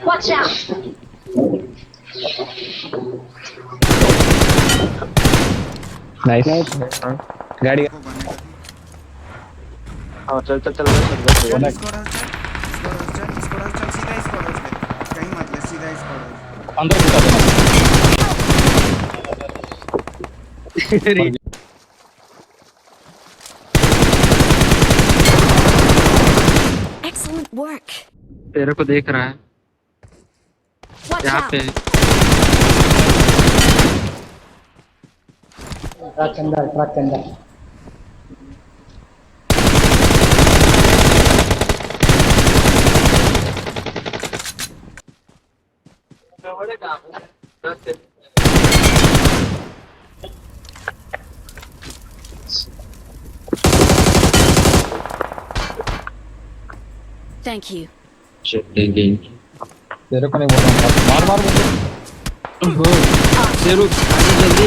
Watch out! Nice गाड़ी को बने का हाँ चल चल चल चल इसको डाल चल सीधा इसको डाल कहीं मत ले सीधा इसको डाल अंदर घुसा देना Excellent work. तेरे को देख रहा है Watch यहाँ out! पे ट्रक के अंदर Thank you. तेरे को नहीं बोल रहा मार मार मुझे शेरू जल्दी